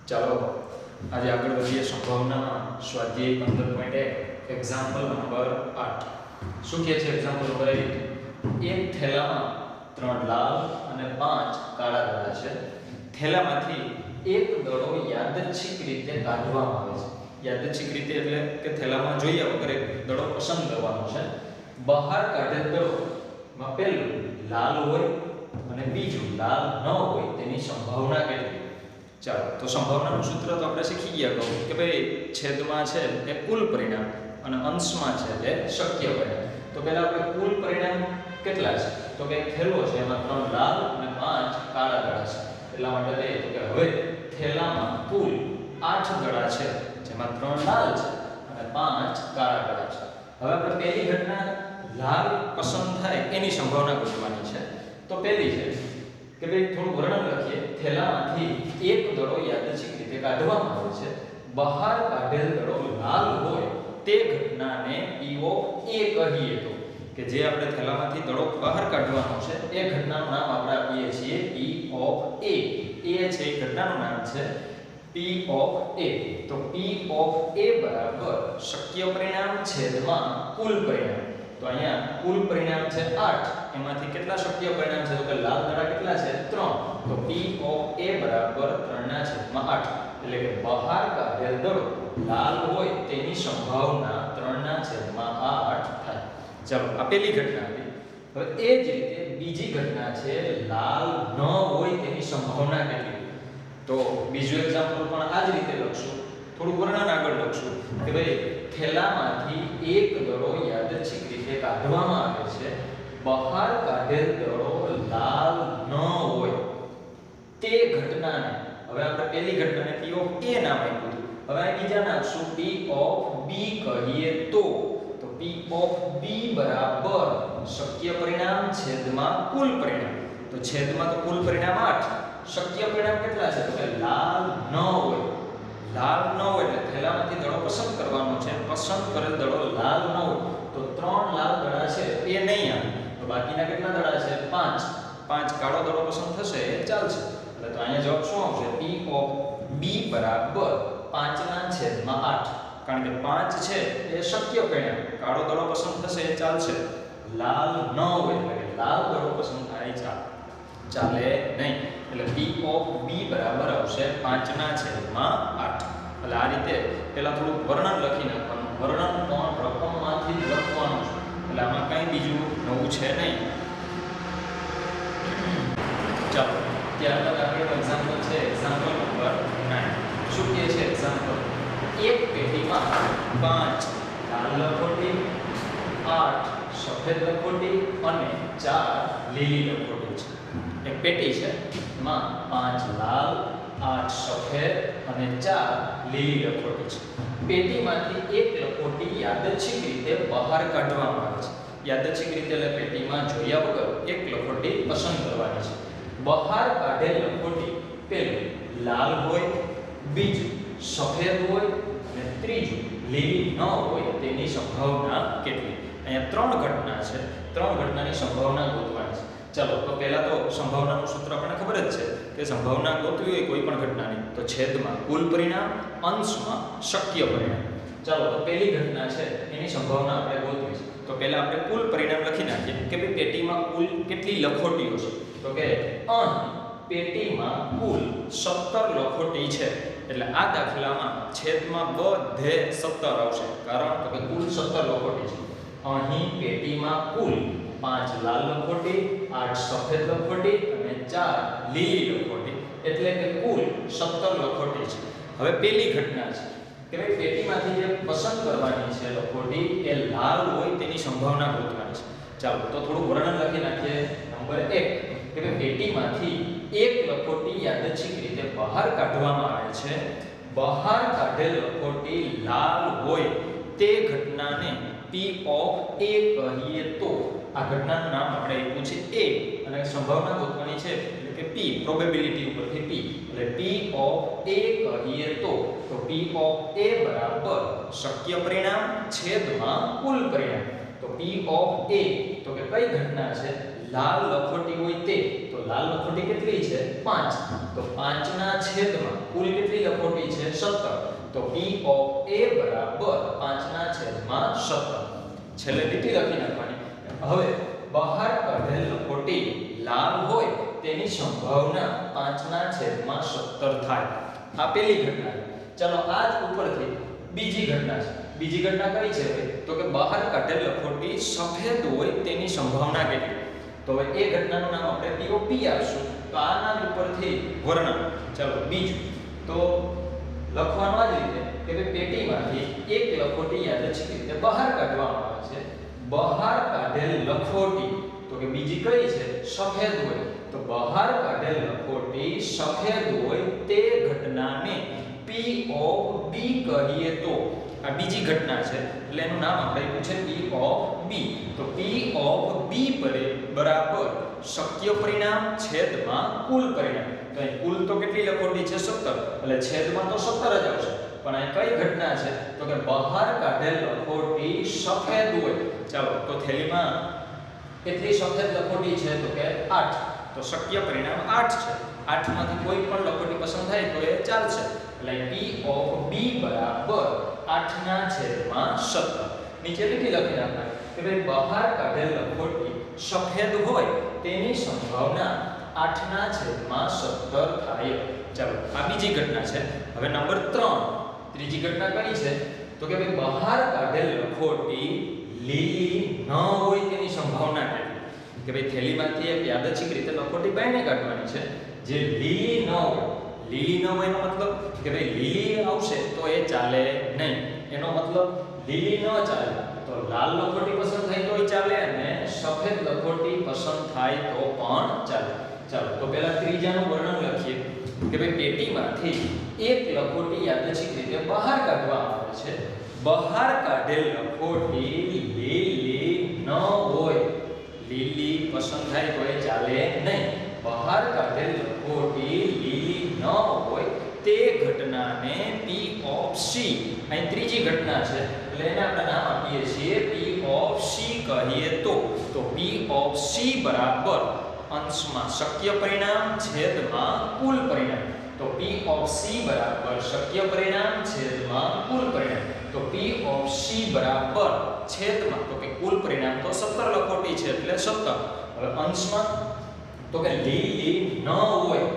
ચાલો આજે આગળ વધીએ સંભાવનામાં સ્વાધ્યાય 15.1 એક્ઝામ્પલ નંબર 8 શું કહે છે એક્ઝામ્પલ નંબર 8 એક થેલામાં 3 લાલ અને 5 કાળા દડા છે થેલામાંથી એક દડો યાદચ્છિક રીતે કાઢવામાં આવે છે યાદચ્છિક રીતે એટલે કે થેલામાં જોયા વગર એક દડો પસંદ કરવાનો છે બહાર કાઢેલ દડોમાં પહેલું લાલ હોય અને બીજું લાલ ન હોય તેની સંભાવના કેટલી ચાલો તો સંભાવનાનું સૂત્ર તો આપણે શીખી ગયા કહું કે ભાઈ છેદમાં છે એ કુલ પરિણામ અને અંશમાં છે તે શક્ય પરિણામ તો પહેલા આપણે કુલ પરિણામ કેટલા છે તો કે થેલો છે એમાં 3 લાલ અને 5 કાળા દડા છે એટલા માટે તે તો કે હવે થેલામાં કુલ 8 દડા છે જેમાં 3 લાલ છે અને 5 કાળા દડા છે હવે આપણે પહેલી ઘટના લાલ પસંદ થાય એની સંભાવના ગોતવાની છે તો પહેલી છે કે ભાઈ થોડું વર્ણન લખીએ થેલામાંથી એક દડો યાદચ્છિક રીતે કાઢવામાં આવે છે બહાર કાઢેલ દડો લાલ હોય તે ઘટનાને P of A કહીએ તો કે જે આપણે થેલામાંથી દડો બહાર કાઢવાનો છે એ ઘટનાનું નામ આપણે આપીએ છીએ P of A એ છે ઘટનાનું નામ છે P of A તો P of A બરાબર શક્ય પરિણામ છેદમાં કુલ પરિણામ તો અહીંયા કુલ પરિણામ છે 8 એમાંથી કેટલા શક્ય પરિણામ છે તો કે લાલ દડા કેટલા છે 3 તો P of A બરાબર 3 ના છેદમાં 8 એટલે કે બહાર કાઢેલ દડો લાલ હોય તેની સંભાવના 3 ના છેદમાં 8 થાય ચાલો આ પહેલી ઘટના હતી હવે એ જ રીતે બીજી ઘટના છે લાલ ન હોય તેની સંભાવના કેટલી તો બીજું એક્ઝામ્પલ પણ આ જ રીતે લખશું થોડું વર્ણન આગળ લખશું કે ભાઈ થેલામાંથી એક દડો યાદચ્છિક રીતે કાઢવામાં આવે છે બહાર કાઢેલ દડો લાલ ન હોય તે ઘટનાને હવે આપણે પહેલી ઘટનાને P of A નામ આપ્યું હવે આ બીજા નાખશું P of B કહીએ તો P of B બરાબર શક્ય પરિણામ છેદમાં કુલ પરિણામ તો છેદમાં તો કુલ પરિણામ 8 શક્ય પરિણામ કેટલા છે તો કે લાલ ન હોય લાલ ન હોય એટલે થેલામાંથી દડો પસંદ કરવાનો છે પસંદ કરેલ દડો લાલ ન હોય તો 3 લાલ દડા છે એ નહીં આવે તો બાકીના કેટલા દડા છે 5 કાળો દડો પસંદ થશે એ ચાલશે એટલે તો અહીંયા જવાબ શું આવશે P of B બરાબર 5 ના છેદમાં 8 કારણ કે 5 છે એ શક્ય પરિણામ કાળો દડો પસંદ થશે એ ચાલશે લાલ ન હોય એટલે કે લાલ દડો પસંદ થાય ચાલે નહીં એટલે P of B બરાબર આવશે 5 ના છેદમાં 8 એટલે આ રીતે પહેલા થોડું વર્ણન લખી નાખવાનું વર્ણન પણ રકમમાંથી જ લખવાનું છે એટલે આમાં કંઈ બીજું નવું છે નહીં ચાલો ત્યારબાદ આગળ એક્ઝામ્પલ છે એક્ઝામ્પલ નંબર 9 શું કહે છે એક્ઝામ્પલ એક પેટીમાં 5 લાલ લખોટી 8 સફેદ લખોટી અને 4 લીલી લખોટી છે એક પેટી છે એમાં 5 લાલ 8 સફેદ અને 4 લીલી લખોટી છે પેટીમાંથી એક લખોટી યાદચ્છિક રીતે બહાર કાઢવામાં આવે છે યાદચ્છિક રીતે એટલે પેટીમાં જોયા વગર એક લખોટી પસંદ કરવાની છે બહાર કાઢેલ લખોટી પહેલું લાલ હોય બીજું સફેદ હોય અને ત્રીજું લીલી ન હોય તેની સંભાવના કેટલી અહીંયા 3 ઘટના છે 3 ઘટનાની સંભાવના ગોતવાની છે ચાલો તો પહેલા તો સંભાવનાનું સૂત્ર આપણને ખબર જ છે કે સંભાવના ગોતવી હોય કોઈ પણ ઘટનાની તો છેદમાં કુલ પરિણામ અંશમાં શક્ય પરિણામ ચાલો તો પહેલી ઘટના છે એની સંભાવના આપણે ગોતવી છે તો પહેલા આપણે કુલ પરિણામ લખી નાખીએ કે ભાઈ પેટીમાં કુલ કેટલી લખોટીઓ છે તો કે અહીં પેટીમાં કુલ 17 લખોટી છે એટલે આ દાખલામાં છેદમાં બધે 17 આવશે કારણ તો કે કુલ 17 લખોટી છે અહીં પેટીમાં કુલ 5 લાલ લખોટી 8 સફેદ લખોટી અને 4 લીલી લખોટી એટલે કે કુલ 17 લખોટી છે હવે પહેલી ઘટના છે કે ભાઈ પેટીમાંથી જે પસંદ કરવાની છે લખોટી એ લાલ હોય તેની સંભાવના ગોતવાની છે ચાલો તો થોડું વર્ણન લખી નાખીએ નંબર 1 કે ભાઈ પેટીમાંથી એક લખોટી યાદચ્છિક રીતે બહાર કાઢવામાં આવે છે બહાર કાઢેલ લખોટી લાલ હોય તે ઘટનાને P of A કહીએ તો આ ઘટનાનું નામ આપણે આપ્યું છે A અને સંભાવના ગોતવાની છે એટલે કે P પ્રોબેબિલિટી ઉપરથી P એટલે P of A કહીએ તો P of A બરાબર શક્ય પરિણામ છેદમાં કુલ પરિણામ તો P of A તો કે કઈ ઘટના છે લાલ લખોટી હોય તે તો લાલ લખોટી કેટલી છે 5 તો 5 ના છેદમાં કુલ કેટલી લખોટી છે 17, તો P of A બરાબર 5/17. છેલ્લે લીટી લખી નાખવાની. હવે બહાર કાઢેલ લખોટી લાલ હોય તેની સંભાવના 5/17 થાય. આ પહેલી ઘટના છે. ચલો આ જ ઉપરથી બીજી ઘટના છે. બીજી ઘટના કઈ છે તો કે બહાર કાઢેલ લખોટી સફેદ હોય તેની સંભાવના કેટલી. તો હવે એ ઘટનાનું નામ આપણે POP આપશું. તો આ નામ ઉપરથી વર્ણન. ચલો બીજું તો લખવાનું આ જ રીતે કે ભાઈ પેટીમાંથી એક લખોટી યાદચ્છિક રીતે બહાર કાઢવામાં આવે છે. બહાર કાઢેલ લખોટી તો કે બીજી કઈ છે સફેદ હોય. તો બહાર કાઢેલ લખોટી સફેદ હોય તે ઘટનાને P of B કહીએ તો આ બીજી ઘટના છે એટલે એનું નામ આપણે આપ્યું છે P of B. તો P of B બરાબર શક્ય પરિણામ છેદમાં કુલ પરિણામ. તો અહીં કુલ તો કેટલી લખોટી છે 17 એટલે છેદમાં તો 17 જ આવશે. પણ અહીં કઈ ઘટના છે તો કે બહાર કાઢેલ લખોટી સફેદ હોય. ચાલો તો થેલીમાં કેટલી સફેદ લખોટી છે તો કે 8. તો શક્ય પરિણામ 8 છે. 8 માંથી કોઈ પણ લખોટી પસંદ થાય તો એ ચાલશે. એટલે P of B બરાબર 8/17. નીચે લીટી લખી નાખવાની કે ભાઈ બહાર કાઢેલ લખોટી સફેદ હોય તેની સંભાવના 8/17 થાય. ચાલો આ બીજી ઘટના છે. હવે નંબર 3 ત્રીજી ઘટના કઈ છે તો કે ભાઈ બહાર કાઢેલ લખોટી લીલી ન હોય તેની સંભાવના કેટલી. કે ભાઈ થેલીમાંથી એક યાદચ્છિક રીતે લખોટી બાયણે કાઢવાની છે જે લીલી ન હોય. લીલી ન હોય એનો મતલબ કે ભાઈ લીલી આવશે તો એ ચાલે નહીં. એનો મતલબ લીલી ન ચાલે તો લાલ લખોટી પસંદ થાય તોય ચાલે અને સફેદ લખોટી પસંદ થાય તો પણ ચાલે. ચાલો તો પહેલા ત્રીજાનું વર્ણન લખીએ કે ભાઈ પેટીમાંથી એક લખોટી યાદચ્છિક રીતે બહાર કાઢવામાં આવે છે. બહાર કાઢેલ લખોટી લીલી ન હોય. લીલી પસંદ થાય તો એ ચાલે નહીં. બહાર કાઢેલ લખોટી લીલી ન હોય તે ઘટનાને P of C. અહીં ત્રીજી ઘટના છે એટલે એને આપણે નામ આપીએ છીએ P of C કહીએ તો P of C બરાબર અંશમાં શક્ય પરિણામ છેદમાં કુલ પરિણામ. તો P of C બરાબર શક્ય પરિણામ છેદમાં કુલ પરિણામ. તો P of C બરાબર છેદમાં તો કે કુલ પરિણામ તો 17 લખોટી છે એટલે 17. હવે અંશમાં તો કે લીલી ન હોય.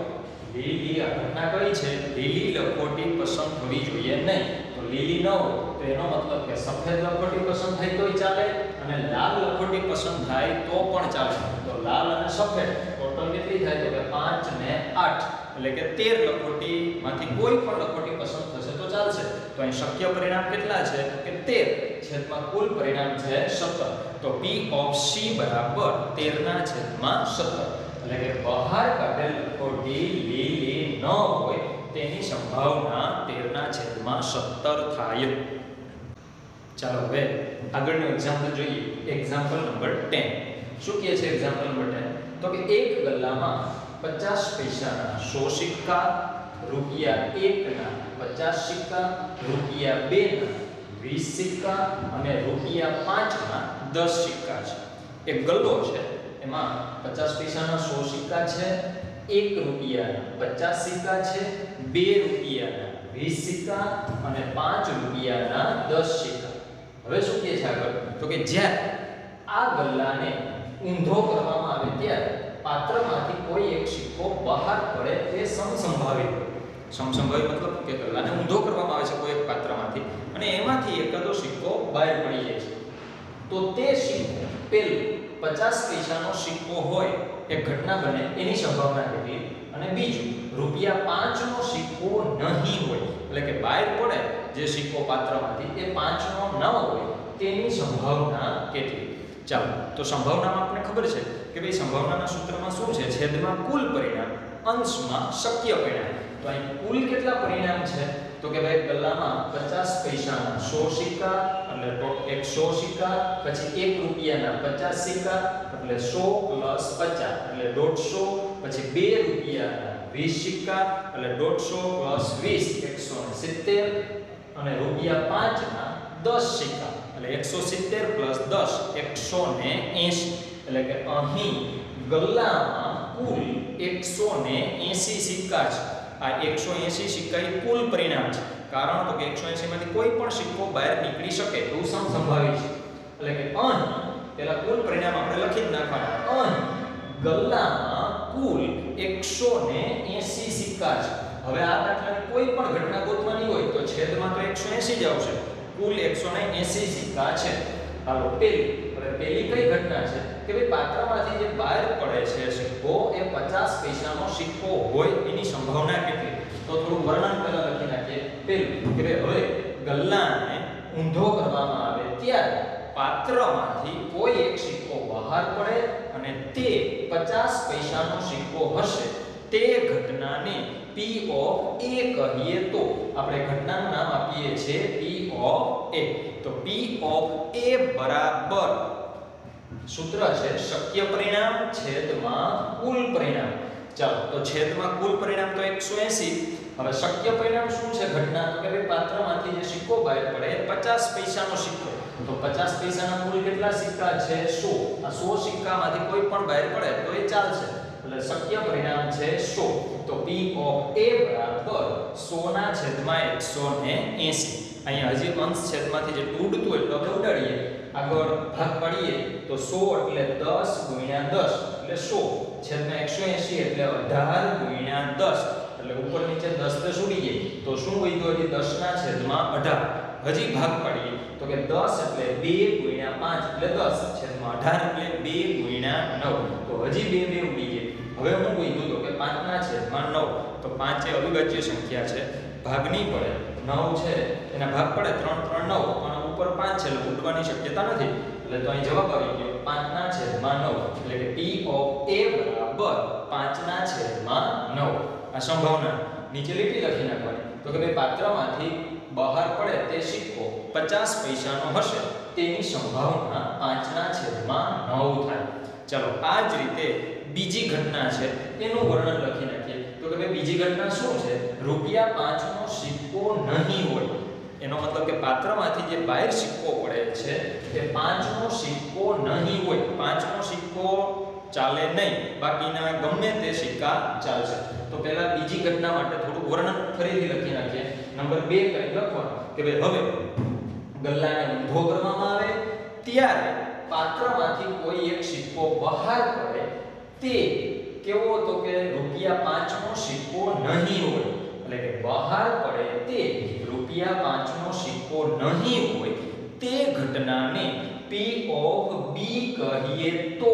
લીલી આ ઘટના કઈ છે લીલી લખોટી પસંદ થવી જોઈએ નહીં. તો લીલી ન હોય તો એનો મતલબ કે સફેદ લખોટી પસંદ થાય તોય ચાલે અને લાલ લખોટી પસંદ થાય તો પણ ચાલે. તો લાલ અને સફેદ ટોટલ કેટલી થાય તો કે 5 ને 8 એટલે કે 13 લખોટીમાંથી કોઈ પણ લખોટી પસંદ થશે તો ચાલશે. તો અહીં શક્ય પરિણામ કેટલા છે તો કે 13 છેદમાં કુલ પરિણામ છે 17. તો P of C બરાબર 13/17. એટલે કે બહાર કાઢેલ લખોટી લીલી ન હોય તેની સંભાવના 13/17 થાય. ચાલો હવે આગળનું એક્ઝામ્પલ જોઈએ. Example number 10. શું કહે છે એક્ઝામ્પલ નંબર 10 તો કે એક ગલ્લામાં 50 પૈસાના 100 સિક્કા, રૂપિયા 1ના 50 સિક્કા, રૂપિયા 2ના 20 સિક્કા અને રૂપિયા 5ના 10 સિક્કા છે. એક ગલ્લો છે એમાં 50 પૈસાના 100 સિક્કા છે, 1 રૂપિયાના 50 સિક્કા છે, 2 રૂપિયાના 20 સિક્કા અને 5 રૂપિયાના 10 સિક્કા. હવે શું કહે છે આગળ તો કે જ્યારે આ ગલ્લાને ઊંધો કરવામાં આવે ત્યારે પાત્રમાંથી કોઈ એક સિક્કો બહાર પડે તે સમસંભાવિત. સમસંભાવિત મતલબ કે ગલ્લાને ઊંધો કરવામાં આવે છે કોઈ એક પાત્રમાંથી અને એમાંથી એકાદો સિક્કો બહાર પડી જાય છે. તો તે સિક્કો પેલું 50 પૈસાનો સિક્કો હોય એક ઘટના બને એની સંભાવના કેટલી અને બીજું રૂપિયા 5નો સિક્કો નહીં હોય એટલે કે બહાર પડે જે સિક્કો પાત્રમાંથી એ 5નો ન હોય તેની સંભાવના કેટલી. ચાલો તો સંભાવનામાં આપણે ખબર છે કે ભાઈ સંભાવનાના સૂત્રમાં શું છે છેદમાં કુલ પરિણામ અંશમાં શક્ય પરિણામ. તો અહીં કુલ કેટલા પરિણામ છે તો કે ભાઈ ગલ્લામાં 50 પૈસાના 100 સિક્કા એટલે 100 સિક્કા, પછી 1 રૂપિયાના 50 સિક્કા એટલે 100 + 50 એટલે 150, પછી 2 રૂપિયાના 20 સિક્કા એટલે 150 + 20 170 અને રૂપિયા 5ના 10 સિક્કા એટલે 170 + 10 180. એટલે કે અહીં ગલ્લામાં કુલ 180 સિક્કા છે. આ 180 સિક્કા એ કુલ પરિણામ છે, કારણ તો કે 180 માંથી કોઈ પણ સિક્કો બહાર નીકળી શકે એવું સંભવિત છે, એટલે કે અહીં પેલા કુલ પરિણામ આપણે લખી જ નાખવાના. અહીં ગલ્લામાં કુલ 180 સિક્કા છે. હવે આ દાખલાની કોઈ પણ ઘટના ગોતવાની હોય તો છેદમાં તો 180 જ આવશે. કુલ 180 સિક્કા છે. હાલો પેલી કઈ ઘટના છે કે ભાઈ પાત્રમાંથી જે બહાર પડે છે સિક્કો એ 50 પૈસાનો સિક્કો હોય એની સંભાવના કેટલી? તો થોડું વર્ણન પહેલા લખી નાખીએ. પેલું કે ભાઈ હવે ગલ્લાને ઊંધો કરવામાં આવે ત્યારે પાત્રમાંથી કોઈ એક સિક્કો બહાર પડે અને તે 50 પૈસાનો સિક્કો હશે. તે ઘટનાને P of A કહીએ તો આપણે ઘટનાનું નામ આપીએ છીએ P of A. તો P of A બરાબર સૂત્ર છે શક્ય પરિણામ છેદમાં કુલ પરિણામ. ચાલો તો છેદમાં કુલ પરિણામ તો 180. હવે શક્ય પરિણામ શું છે ઘટના? તો કે ભાઈ પાત્રમાંથી જે સિક્કો બહાર પડે 50 પૈસાનો સિક્કો. તો 50 પૈસાના કુલ કેટલા સિક્કા છે? 100. આ 100 સિક્કામાંથી કોઈ પણ બહાર પડે તો એ ચાલશે. એટલે શક્ય પરિણામ છે 100. તો P of A બરાબર 100 ના છેદમાં 180. અહીંયા હજી અંશ છેદમાંથી જેટલું ઉડતું એટલું આપણે ઉડાડીએ. આગળ ભાગ પાડીએ તો 100 એટલે 10 ગુણ્યા 10 એટલે 100 છેદમાં 180 એટલે 18 ગુણ્યા 10 એટલે ઉપર નીચે 10 10 ઉડી જાય. તો શું વધ્યું? હજી 10 ના છેદમાં 18. હજી ભાગ પાડીએ તો કે 10 એટલે 2 ગુણ્યા 5 એટલે 10 છેદમાં 18 એટલે 2 ગુણ્યા 9. તો હજી 2 ઉડી જાય. હવે હું કીધું તો કે 5 ના છેદમાં 9. તો 5 એ અવિભાજ્ય સંખ્યા છે, ભાગ નહીં પડે. 9 છે એના ભાગ પડે 3 3 9 પણ ઉપર 5 છે એટલે ઉડવાની શક્યતા નથી. એટલે તો અહીં જવાબ આવી ગયો 5 ના છેદમાં 9. એટલે કે P of A બરાબર 5 ના છેદમાં 9. આ સંભાવના નીચે લીટી લખી નાખવાની. તો કે ભાઈ પાત્રમાંથી બહાર પડે તે સિક્કો 50 પૈસાનો હશે. તેની સંભાવના 5 ના છેદમાં 9 થાય. ચાલો આ જ રીતે બીજી ઘટના છે એનું વર્ણન લખી નાખીએ. તો કે ભાઈ બીજી ઘટના શું છે? રૂપિયા 5 નો સિક્કો નહીં હોય. એનો મતલબ કે પાત્રમાંથી જે બહાર સિક્કો પડે છે એ 5 નો સિક્કો નહીં હોય. 5 નો સિક્કો ચાલે નહીં, બાકીના ગમે તે સિક્કા ચાલશે. તો પહેલા બીજી ઘટના માટે થોડું વર્ણન ફરીથી લખી નાખીએ. નંબર 2 કરી લખવાનું કે ભાઈ હવે ગલ્લાને ઊંધો કરવામાં આવે ત્યારે પાત્રમાંથી કોઈ એક સિક્કો બહાર પડે. તે કેવો તો કે રૂપિયા 5 નો સિક્કો નહીં હોય. એટલે કે બહાર પડે તે રૂપિયા 5 નો સિક્કો નહીં હોય. તે ઘટનાને P of B કહીએ તો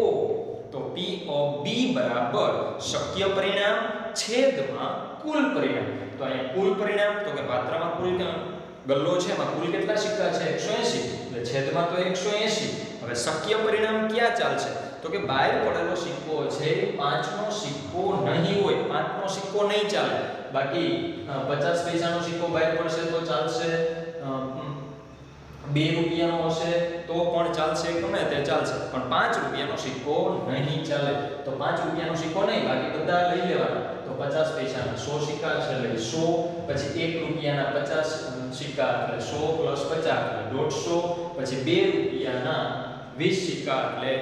P of B બરાબર શક્ય પરિણામ છેદમાં કુલ પરિણામ. તો અહીંયા કુલ પરિણામ તો કે પાત્રમાં કુલ ગલ્લો છે એમાં કુલ કેટલા સિક્કા છે? 180. એટલે છેદમાં તો 180. હવે શક્ય પરિણામ ક્યાં ચાલશે? તો કે બહાર પડેલો સિક્કો છે 5 નો સિક્કો નહીં હોય. 5 નો સિક્કો નહીં ચાલે. બાકી 50 પૈસાનો સિક્કો બહાર પડશે તો ચાલશે. 2 રૂપિયાનો હશે તો પણ ચાલશે, ગમે તે ચાલશે. પણ 5 રૂપિયાનો સિક્કો નહીં ચાલે. તો 5 રૂપિયાનો સિક્કો નહીં, બાકી બધા લઈ લેવાના. તો 50 પૈસાના 100 સિક્કા છે એટલે 100. પછી 1 રૂપિયાના 50 સિક્કા એટલે 100 + 50 એટલે 150. પછી 2 રૂપિયાના 20 સિક્કા એટલે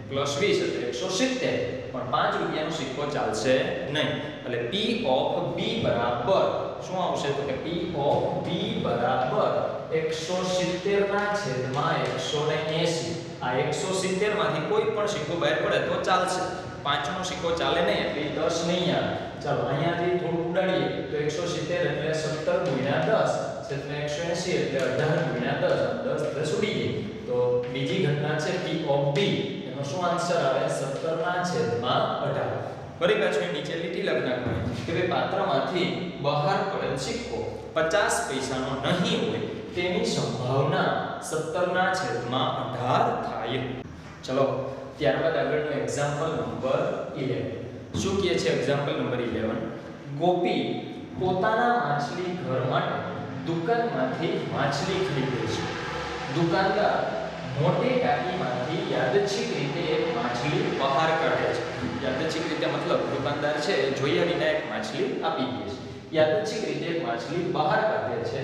+20 એટલે 170. પણ 5 રૂપિયાનો સિક્કો ચાલશે નહીં. એટલે P of B બરાબર શું આવશે? તો કે P of B બરાબર 170 ના છેદમાં 180. આ 170 માંથી કોઈ પણ સિક્કો બહાર પડે તો ચાલશે. 5 નો સિક્કો ચાલે નહીં એટલે 10 નહીં આવે. ચાલો અહીંયાથી થોડું ઉડાડીએ તો 170 એટલે 17 ગુણ્યા 10 છેદમાં 180 એટલે 18 ગુણ્યા 10 10 10 ઉડી જાય. તો બીજી ઘટના છે P of B. એનો શું આન્સર આવે? 17 ના છેદમાં 18. ફરી પાછું નીચે લીટી લખી નાખવાની કે ભાઈ પાત્રમાંથી બહાર પડેલ સિક્કો 50 પૈસાનો નહીં હોય. તેની સંભાવના 17 ના છેદમાં 18 થાય. ચલો ત્યારબાદ આગળનું એક્ઝામ્પલ નંબર 11. શું કહે છે એક્ઝામ્પલ નંબર 11? ગોપી પોતાના માછલી ઘર માટે દુકાનમાંથી માછલી ખરીદે છે. દુકાનદાર મોટી ટાંકીમાંથી યાદચ્છિક રીતે એક માછલી બહાર કાઢે છે. યાદચ્છિક રીતે મતલબ દુકાનદાર છે જોયા વિના એક માછલી આપી દે છે. યાદચ્છિક રીતે એક માછલી બહાર કાઢે છે.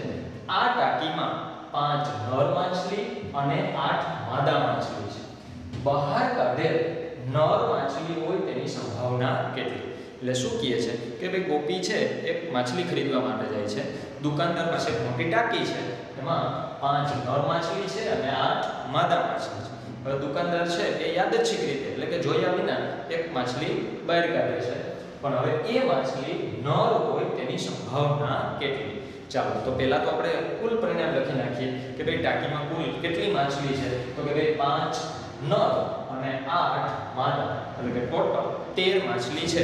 આ ટાંકીમાં 5 નર માછલી અને 8 માદા માછલી છે. બહાર કાઢેલ નર માછલી હોય તેની સંભાવના કેટલી? એટલે શું કહે છે કે ભાઈ ગોપી છે એક માછલી ખરીદવા માટે જાય છે, દુકાનદાર પાસે મોટી ટાંકી છે, એમાં 5 નર માછલી છે અને 8 માદા માછલી છે. હવે દુકાનદાર છે એ યાદચ્છિક રીતે એટલે કે જોયા વિના એક માછલી બહાર કાઢે છે, પણ હવે એ માછલી નર હોય તેની સંભાવના કેટલી? ચાલો તો પહેલા તો આપણે કુલ પરિણામ લખી નાખીએ કે ભાઈ ટાંકીમાં કુલ કેટલી માછલી છે, તો કે ભાઈ 5 નર અને 8 માદા એટલે કે ટોટલ 13 માછલી છે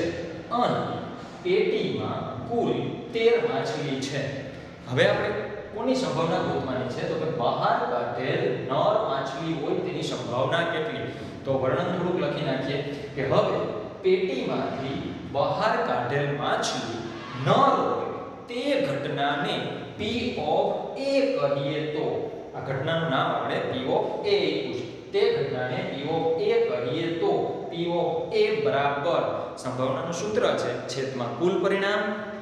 અને પેટીમાં કુલ 13 માછલી છે. હવે આપણે કોની સંભાવના ગોતવાની છે, તો કે બહાર કાઢેલ નર માછલી હોય તેની સંભાવના કેટલી? તો વર્ણન થોડુંક લખી નાખીએ કે હવે પેટીમાંથી બહાર કાઢેલ માછલી નર હોય તે ઘટનાને P of A કહીએ તો આ ઘટનાનું નામ આપણે P of A આપ્યું છે. તે ઘટનાને P of A કહીએ તો P of A બરાબર સંભાવનાનું સૂત્ર છે છેદમાં કુલ પરિણામ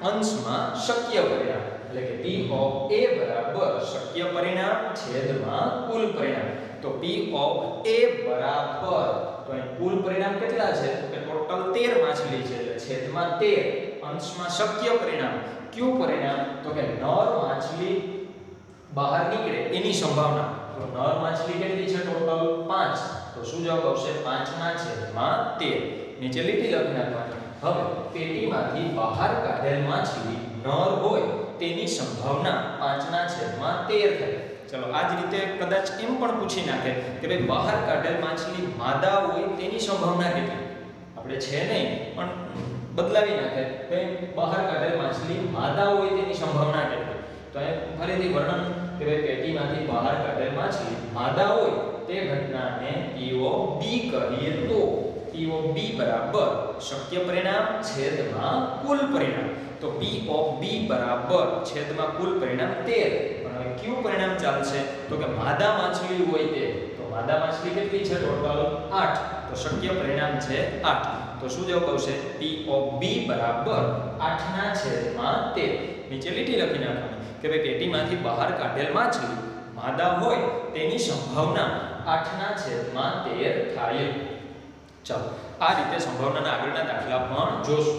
અંશમાં શક્ય પરિણામ, એટલે કે P of A બરાબર શક્ય પરિણામ છેદમાં કુલ પરિણામ. તો P of A બરાબર તો અહીં કુલ પરિણામ કેટલા છે, તો કે ટોટલ 13 માછલી છે એટલે છેદમાં 13 અંશમાં શક્ય પરિણામ ક્યુ પરિણામ, તો કે નર માછલી બહાર નીકળે એની સંભાવના. તો નર માછલી કેટલી છે ટોટલ 5, તો શું જવાબ આવશે 5 ના છેદમાં 13. નીચે લીટી લખી નાખવાની. હવે પેટીમાંથી બહાર કાઢેલ માછલી નર હોય તેની સંભાવના 5 ના છેદમાં 13 થાય. ચલો આ જ રીતે કદાચ એમ પણ પૂછી નાખે કે ભાઈ બહાર કાઢેલ માછલી માદા હોય તેની સંભાવના કેટલી? આપણે છે નહીં પણ બદલાવી નાખે કે બહાર કાઢેલ માછલી માદા હોય તેની સંભાવના કેટલી? તો એ ફરીથી વર્ણન કે ભાઈ પેટીમાંથી બહાર કાઢેલ માછલી માદા હોય તે ઘટનાને P of B કહીએ તો P of B બરાબર શક્ય પરિણામ છેદમાં કુલ પરિણામ. તો P of B બરાબર છેદમાં કુલ પરિણામ 13. પણ હવે કયું પરિણામ ચાલશે, તો કે માદા માછલી હોય તે. તો માદા માછલી કેટલી છે ટોટલ 8, તો શક્ય પરિણામ છે 8. તો શું જવાબ આવશે P of B બરાબર 8 ના છેદમાં 13. નીચે લીટી લખી નાખવાની કે ભાઈ પેટીમાંથી બહાર કાઢેલ માછલી માદા હોય તેની સંભાવના 8 ના છેદમાં 13 થાય. ચાલો આ રીતે સંભાવનાના આગળના દાખલા પણ જોશું.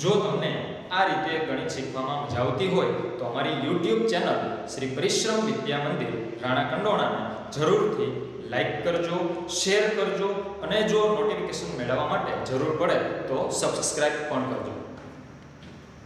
જો તમને આ રીતે ગણિત શીખવામાં મજા આવતી હોય તો અમારી YouTube ચેનલ શ્રી પરિશ્રમ વિદ્યા મંદિર રાણા કંડોણાને જરૂરથી લાઈક કરજો, શેર કરજો અને જો નોટિફિકેશન મેળવવા માટે જરૂર પડે તો સબસ્ક્રાઇબ પણ કરજો.